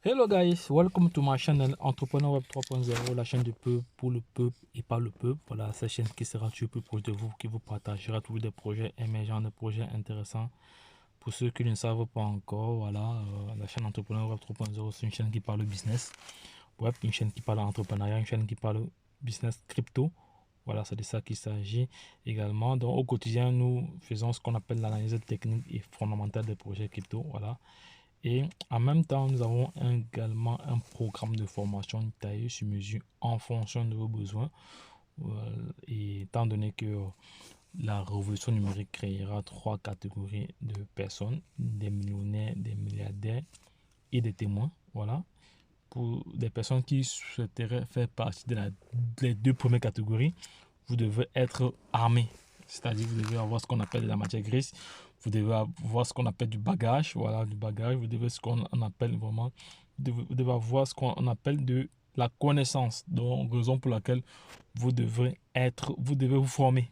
Hello guys, welcome to my channel Entrepreneur Web 3.0, la chaîne du peuple, pour le peuple et par le peuple. Voilà, cette chaîne qui sera toujours plus proche de vous, qui vous partagera toujours des projets émergents, des projets intéressants. Pour ceux qui ne savent pas encore, voilà, la chaîne Entrepreneur Web 3.0, c'est une chaîne qui parle business web, une chaîne qui parle entrepreneuriat, une chaîne qui parle business crypto. Voilà, c'est de ça qu'il s'agit également. Donc, au quotidien, nous faisons ce qu'on appelle l'analyse technique et fondamentale des projets crypto. Voilà. Et en même temps, nous avons également un programme de formation taillé sur mesure en fonction de vos besoins. Et étant donné que la révolution numérique créera trois catégories de personnes, des millionnaires, des milliardaires et des témoins. Voilà. Pour des personnes qui souhaiteraient faire partie des deux premières catégories, vous devez être armé. C'est-à-dire vous devez avoir ce qu'on appelle de la matière grise. Vous devez avoir ce qu'on appelle du bagage. Voilà, du bagage. Vous devez ce qu'on appelle vraiment. Vous devez avoir ce qu'on appelle de la connaissance. Donc, raison pour laquelle vous devez vous former.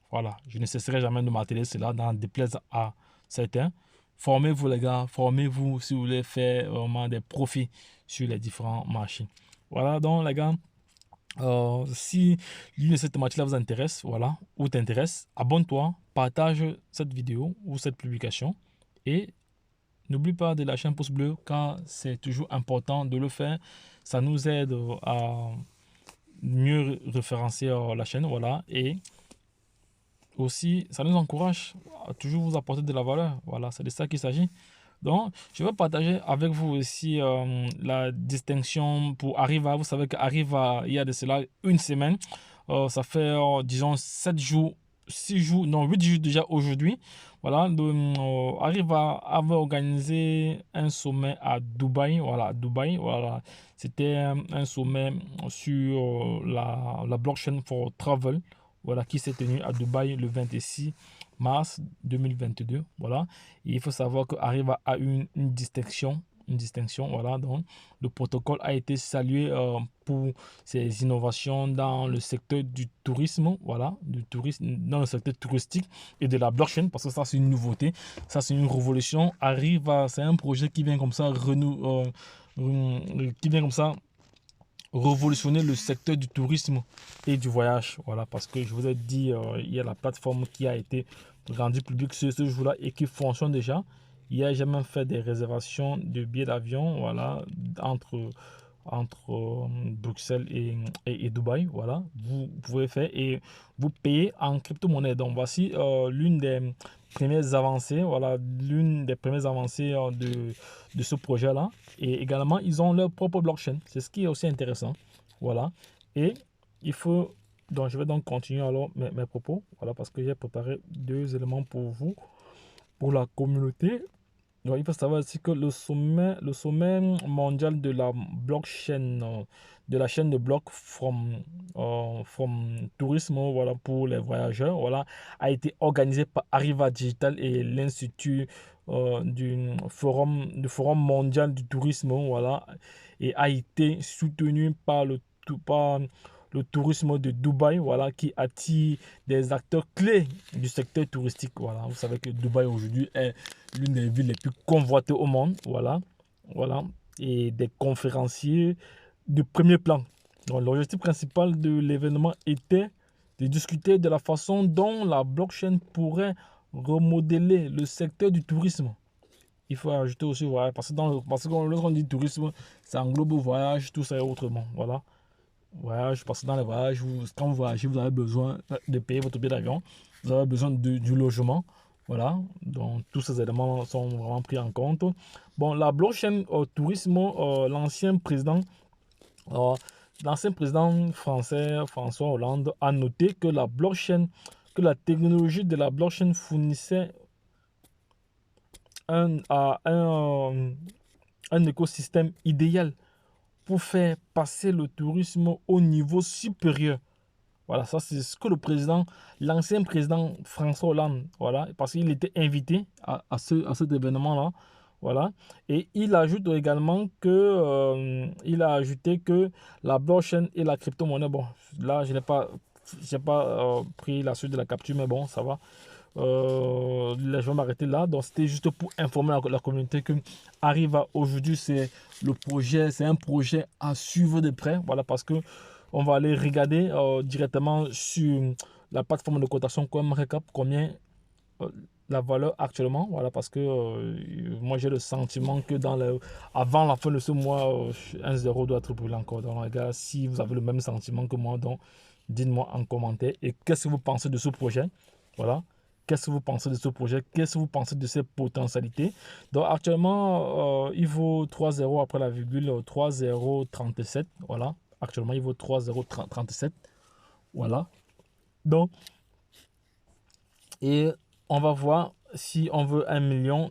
Voilà, je ne cesserai jamais de marteler cela dans déplaise à certains. Formez-vous les gars, formez-vous si vous voulez faire vraiment des profits sur les différents marchés. Voilà donc les gars, si l'une de ces thématiques-là vous intéresse, voilà, ou t'intéresse, abonne-toi, partage cette vidéo ou cette publication et n'oublie pas de lâcher un pouce bleu car c'est toujours important de le faire. Ça nous aide à mieux référencer la chaîne, voilà, et aussi ça nous encourage à toujours vous apporter de la valeur. Voilà, c'est de ça qu'il s'agit. Donc, je vais partager avec vous aussi la distinction pour Arriva. Vous savez qu'Arriva, il y a de cela une semaine, ça fait, disons, 7 jours, 6 jours, non, 8 jours déjà aujourd'hui. Voilà, Arriva avait organisé un sommet à Dubaï. Voilà, à Dubaï, voilà. C'était un sommet sur la blockchain for travel, voilà, qui s'est tenu à Dubaï le 26 mars 2022. Voilà. Et il faut savoir qu'Arriva a eu une distinction. Une distinction, voilà. Donc, le protocole a été salué pour ses innovations dans le secteur du tourisme, voilà, du tourisme, dans le secteur touristique et de la blockchain, parce que ça, c'est une nouveauté. Ça, c'est une révolution. Arriva, c'est un projet qui vient comme ça, qui vient comme ça révolutionner le secteur du tourisme et du voyage. Voilà, parce que je vous ai dit, il y a la plateforme qui a été rendue publique ce jour-là et qui fonctionne déjà. Hier, j'ai même fait des réservations de billets d'avion, voilà, entre Bruxelles et Dubaï. Voilà, vous pouvez faire et vous payez en crypto-monnaie. Donc, voici l'une des premières avancées, voilà, l'une des premières avancées de ce projet-là. Et également, ils ont leur propre blockchain. C'est ce qui est aussi intéressant. Voilà. Et il faut... Donc, je vais donc continuer alors mes propos. Voilà, parce que j'ai préparé deux éléments pour vous, pour la communauté. Donc, il faut savoir aussi que le sommet mondial de la blockchain, de la chaîne de blocs from tourisme, voilà, pour les voyageurs, voilà, a été organisé par Arriva Digital et l'Institut du Forum mondial du tourisme, voilà, et a été soutenu par le tourisme de Dubaï, voilà, qui attire des acteurs clés du secteur touristique. Voilà, vous savez que Dubaï aujourd'hui est l'une des villes les plus convoitées au monde, voilà, voilà, et des conférenciers de premier plan. Donc, l'objectif principal de l'événement était de discuter de la façon dont la blockchain pourrait remodeler le secteur du tourisme. Il faut ajouter aussi voyage, parce que lorsqu'on dit tourisme, ça englobe voyage, tout ça et autrement, voilà. Voyage, parce que dans les voyages, quand vous voyagez, vous avez besoin de payer votre billet d'avion, vous avez besoin du logement, voilà. Donc, tous ces éléments sont vraiment pris en compte. Bon, la blockchain au tourisme, euh, l'ancien président français François Hollande a noté que la technologie de la blockchain fournissait un écosystème idéal pour faire passer le tourisme au niveau supérieur. Voilà, ça c'est ce que l'ancien président François Hollande, voilà, parce qu'il était invité à cet événement-là, voilà. Et il ajoute également il a ajouté que la blockchain et la crypto-monnaie, bon, là je n'ai pas pris la suite de la capture, mais bon, ça va. Là, je vais m'arrêter là. Donc, c'était juste pour informer la communauté que Arriva aujourd'hui, c'est un projet à suivre de près. Voilà, parce que on va aller regarder directement sur la plateforme de cotation comme récap combien la valeur actuellement. Voilà, parce que moi, j'ai le sentiment que avant la fin de ce mois, un zéro doit être brûlé encore. Donc, les gars, si vous avez le même sentiment que moi, donc dites-moi en commentaire. Et qu'est-ce que vous pensez de ce projet? Voilà. Qu'est-ce que vous pensez de ce projet? Qu'est-ce que vous pensez de ses potentialités? Donc actuellement, il vaut 3 zéros après la virgule, 3,037. Voilà. Actuellement, il vaut 3,037. Voilà. Donc, et on va voir si on veut 1 million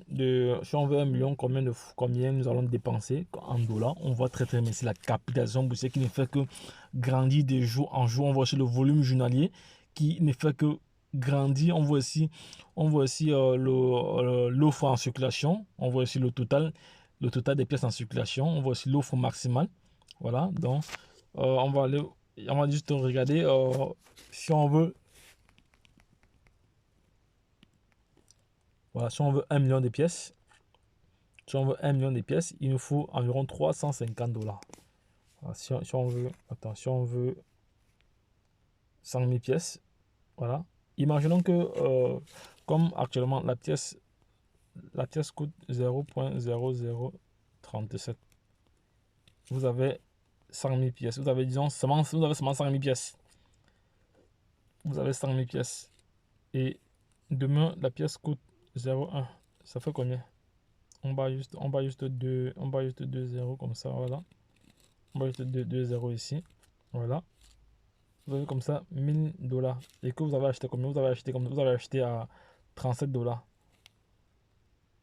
combien nous allons dépenser en dollars. On voit très très bien, c'est la capitalisation boursière qui ne fait que grandir de jour en jour. On voit aussi le volume journalier qui ne fait que grandir. On voit aussi l'offre en circulation. On voit aussi le total des pièces en circulation. On voit aussi l'offre maximale. Voilà, donc on va juste regarder si on veut. Voilà, si on veut 1 million de pièces, il nous faut environ 350 dollars. Voilà, si on veut 100 000 pièces, voilà. Imaginons que, comme actuellement, la pièce coûte 0,0037. Vous avez 100 000 pièces. Vous avez seulement 100 000 pièces. Vous avez 100 000 pièces. Et demain, la pièce coûte 0,1. Ça fait combien? On bat juste 2 zéros comme ça, voilà. On bat juste 2 zéros ici, voilà. Vous avez comme ça 1000 dollars. Et que vous avez acheté combien? Vous avez acheté à 37 dollars.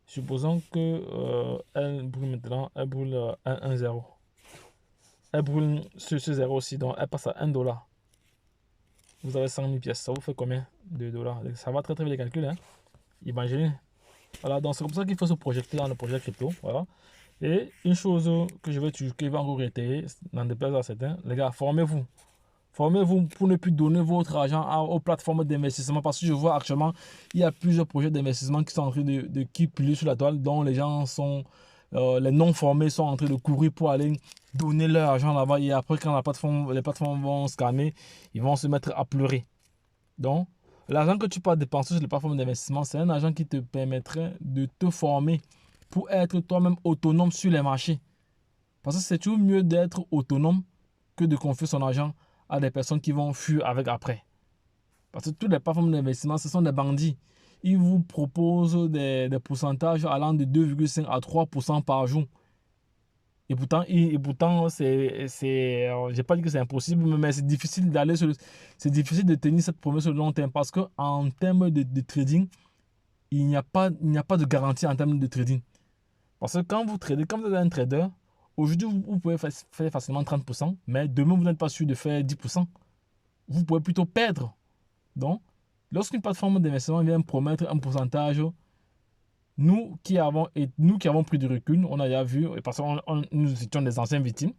Supposons que elle brûle maintenant, elle brûle 1 zéro. Elle brûle ce zéro aussi, donc elle passe à 1 dollar. Vous avez 100 000 pièces, ça vous fait combien de dollars? Ça va très très vite les calculs, hein. Imaginez. Voilà, donc c'est comme ça qu'il faut se projeter dans le projet crypto, voilà. Et une chose que je vais encore réitérer, dans des places à certains, les gars, formez-vous. Formez-vous pour ne plus donner votre argent aux plateformes d'investissement parce que je vois actuellement, il y a plusieurs projets d'investissement qui sont en train de piler sur la toile, dont les gens sont, les non formés sont en train de courir pour aller donner leur argent là-bas et après quand les plateformes vont scammer, ils vont se mettre à pleurer. Donc, l'argent que tu peux dépenser sur les plateformes d'investissement, c'est un argent qui te permettrait de te former pour être toi-même autonome sur les marchés. Parce que c'est toujours mieux d'être autonome que de confier son argent à des personnes qui vont fuir avec après. Parce que toutes les plateformes d'investissement, ce sont des bandits. Ils vous proposent des pourcentages allant de 2,5 à 3% par jour. Et pourtant j'ai pas dit que c'est impossible, mais c'est difficile c'est difficile de tenir cette promesse sur le long terme parce qu'en termes de trading, il n'y a pas de garantie en termes de trading. Parce que quand vous tradez, quand vous êtes un trader, aujourd'hui, vous pouvez faire facilement 30%, mais demain, vous n'êtes pas sûr de faire 10%. Vous pouvez plutôt perdre. Donc, lorsqu'une plateforme d'investissement vient promettre un pourcentage, nous qui avons pris du recul, on a déjà vu, parce que nous étions des anciennes victimes,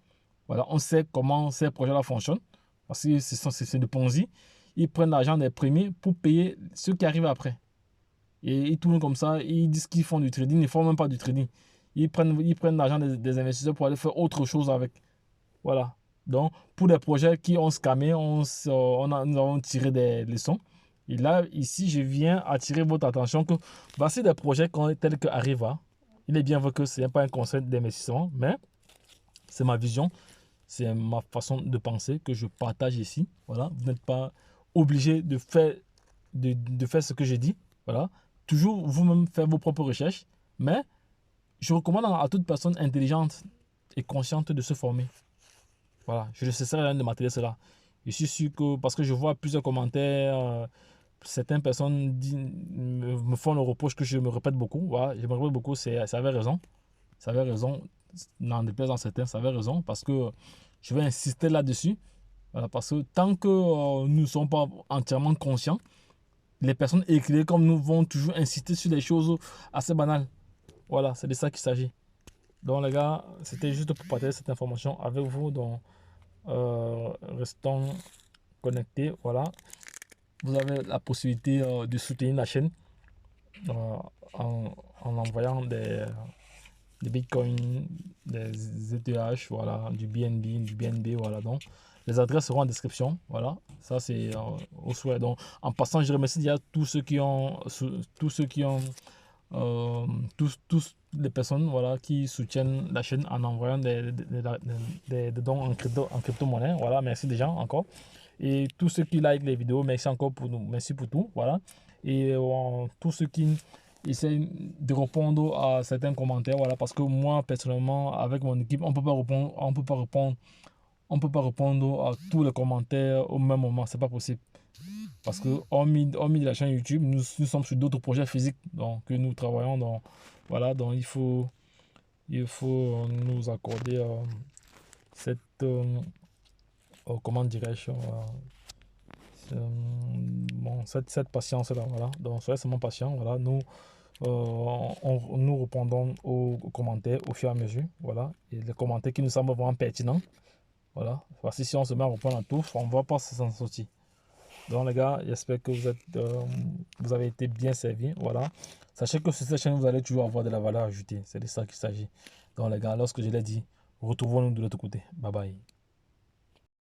voilà, on sait comment ces projets-là fonctionnent, parce que c'est de Ponzi. Ils prennent l'argent des premiers pour payer ceux qui arrivent après. Et ils tournent comme ça, ils disent qu'ils font du trading, ils ne font même pas du trading. Ils prennent l'argent des investisseurs pour aller faire autre chose avec. Voilà. Donc, pour des projets qui ont scamé, nous avons tiré des leçons. Et là, ici, je viens attirer votre attention que voici des projets tels que Arriva. Il est bien vrai que ce n'est pas un conseil d'investissement, mais c'est ma vision, c'est ma façon de penser que je partage ici. Voilà. Vous n'êtes pas obligé de faire ce que je dis. Voilà. Toujours vous-même faire vos propres recherches. Mais je recommande à toute personne intelligente et consciente de se former. Voilà, je ne cesserai rien de m'atteler cela. Je suis sûr que, parce que je vois plusieurs commentaires, certaines personnes me font le reproche que je me répète beaucoup. Voilà, je me répète beaucoup, ça avait raison. Ça avait raison, n'en déplaise en certains, ça avait raison, parce que je vais insister là-dessus. Voilà, parce que tant que nous ne sommes pas entièrement conscients, les personnes éclairées comme nous vont toujours insister sur des choses assez banales. Voilà, c'est de ça qu'il s'agit. Donc les gars, c'était juste pour partager cette information avec vous. Donc restons connectés. Voilà. vous avez la possibilité de soutenir la chaîne en envoyant des bitcoins, des ETH, voilà, du BNB, voilà. Donc, les adresses seront en description, voilà. Ça, c'est au souhait. Donc, en passant, je remercie déjà tous ceux qui ont tous les personnes, voilà, qui soutiennent la chaîne en envoyant des dons en crypto-monnaie. Voilà, merci déjà encore. Et tous ceux qui like les vidéos, merci encore pour nous, merci pour tout. Voilà. Et tous ceux qui essaient de répondre à certains commentaires, voilà, parce que moi, personnellement, avec mon équipe, on peut pas répondre à tous les commentaires au même moment, c'est pas possible. Parce que, hormis la chaîne YouTube, nous sommes sur d'autres projets physiques donc, que nous travaillons. Donc, voilà, donc il faut nous accorder cette, comment dirais-je, bon, cette patience-là. Voilà. Donc, soyez seulement patient. Voilà. Nous répondons aux commentaires au fur et à mesure. Voilà. Et les commentaires qui nous semblent vraiment pertinents. Voilà. Parce que si on se met à répondre à tous, on ne va pas s'en sortir. Donc les gars, j'espère que vous avez été bien servis. Voilà. Sachez que sur cette chaîne, vous allez toujours avoir de la valeur ajoutée. C'est de ça qu'il s'agit. Donc les gars, lorsque je l'ai dit, retrouvons-nous de l'autre côté. Bye bye.